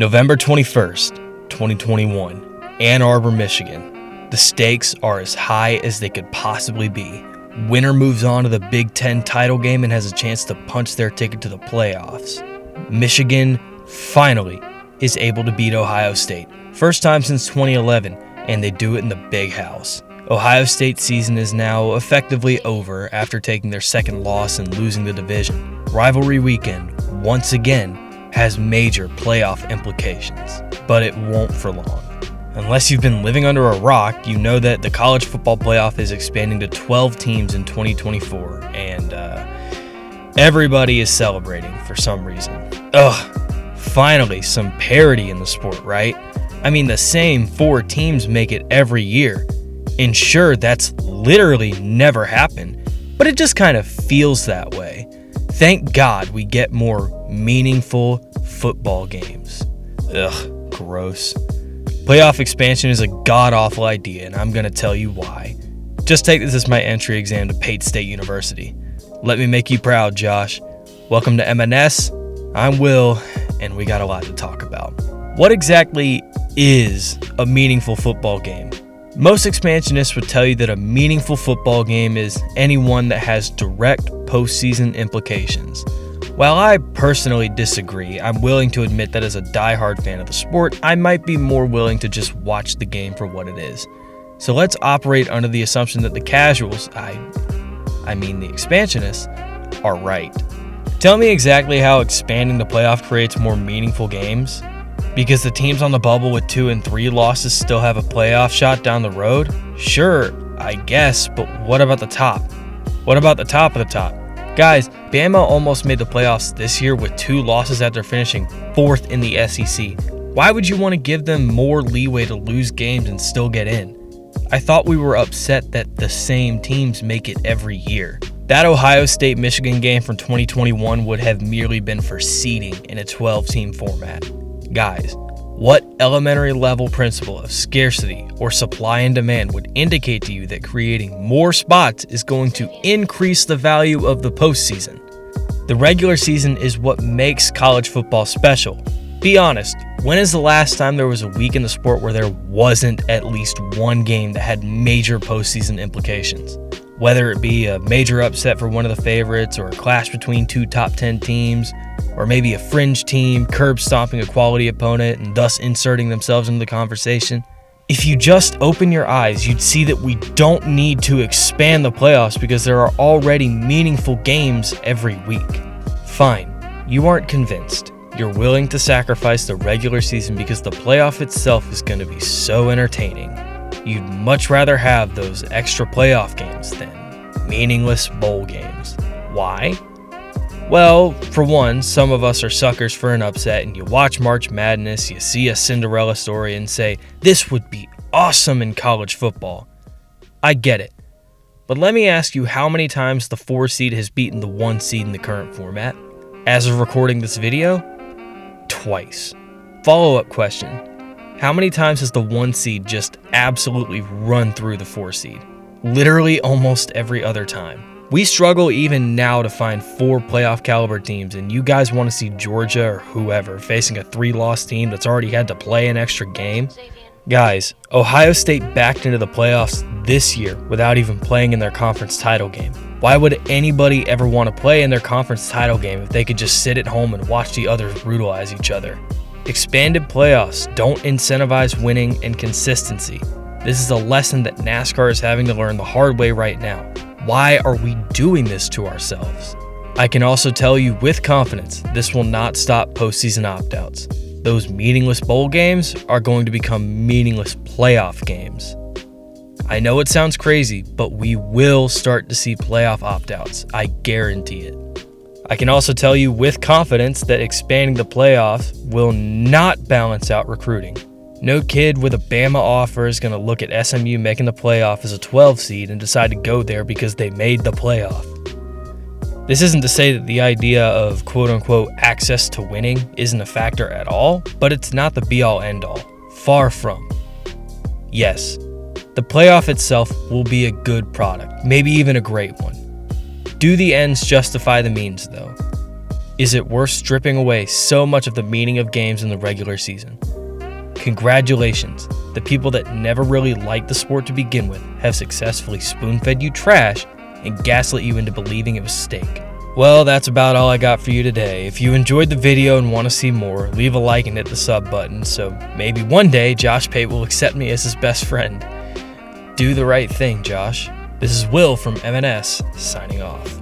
November 21st, 2021, Ann Arbor, Michigan. The stakes are as high as they could possibly be. Winner moves on to the Big Ten title game and has a chance to punch their ticket to the playoffs. Michigan finally is able to beat Ohio State. First time since 2011, and they do it in the Big House. Ohio State's season is now effectively over after taking their second loss and losing the division. Rivalry weekend, once again, has major playoff implications, but it won't for long. Unless you've been living under a rock, you know that the college football playoff is expanding to 12 teams in 2024, and everybody is celebrating for some reason. Finally, some parity in the sport, right? I mean, the same 4 teams make it every year. And sure, that's literally never happened, but it just kind of feels that way. Thank God we get more meaningful football games. Gross. Playoff expansion is a god-awful idea, and I'm going to tell you why. Just take this as my entry exam to Pate State University. Let me make you proud, Josh. Welcome to M&S. I'm Will, and we got a lot to talk about. What exactly is a meaningful football game? Most expansionists would tell you that a meaningful football game is any one that has direct postseason implications. While I personally disagree, I'm willing to admit that as a diehard fan of the sport, I might be more willing to just watch the game for what it is. So let's operate under the assumption that the casuals, I mean the expansionists, are right. Tell me exactly how expanding the playoff creates more meaningful games? Because the teams on the bubble with 2 and 3 losses still have a playoff shot down the road? Sure, I guess, but what about the top? What about the top of the top? Guys, Bama almost made the playoffs this year with 2 losses after finishing 4th in the SEC. Why would you want to give them more leeway to lose games and still get in? I thought we were upset that the same teams make it every year. That Ohio State-Michigan game from 2021 would have merely been for seeding in a 12-team format. Guys, what elementary level principle of scarcity or supply and demand would indicate to you that creating more spots is going to increase the value of the postseason? The regular season is what makes college football special. Be honest, when is the last time there was a week in the sport where there wasn't at least one game that had major postseason implications? Whether it be a major upset for one of the favorites, or a clash between 2 top 10 teams, or maybe a fringe team curb stomping a quality opponent and thus inserting themselves into the conversation. If you just open your eyes, you'd see that we don't need to expand the playoffs because there are already meaningful games every week. Fine, you aren't convinced. You're willing to sacrifice the regular season because the playoff itself is going to be so entertaining. You'd much rather have those extra playoff games than meaningless bowl games. Why? Well, for one, some of us are suckers for an upset, and you watch March Madness, you see a Cinderella story and say, this would be awesome in college football. I get it. But let me ask you how many times the 4 seed has beaten the 1 seed in the current format? As of recording this video, twice. Follow-up question. How many times has the 1 seed just absolutely run through the 4 seed? Literally almost every other time. We struggle even now to find 4 playoff caliber teams, and you guys want to see Georgia or whoever facing a 3-loss team that's already had to play an extra game? Guys, Ohio State backed into the playoffs this year without even playing in their conference title game. Why would anybody ever want to play in their conference title game if they could just sit at home and watch the others brutalize each other? Expanded playoffs don't incentivize winning and consistency. This is a lesson that NASCAR is having to learn the hard way right now. Why are we doing this to ourselves? I can also tell you with confidence, this will not stop postseason opt-outs. Those meaningless bowl games are going to become meaningless playoff games. I know it sounds crazy, but we will start to see playoff opt-outs. I guarantee it. I can also tell you with confidence that expanding the playoffs will not balance out recruiting. No kid with a Bama offer is going to look at SMU making the playoff as a 12 seed and decide to go there because they made the playoff. This isn't to say that the idea of quote-unquote access to winning isn't a factor at all, but it's not the be-all end-all. Far from. Yes, the playoff itself will be a good product, maybe even a great one. Do the ends justify the means, though? Is it worth stripping away so much of the meaning of games in the regular season? Congratulations, the people that never really liked the sport to begin with have successfully spoon-fed you trash and gaslit you into believing it was steak. Well, that's about all I got for you today. If you enjoyed the video and want to see more, leave a like and hit the sub button so maybe one day Josh Pate will accept me as his best friend. Do the right thing, Josh. This is Will from MNS, signing off.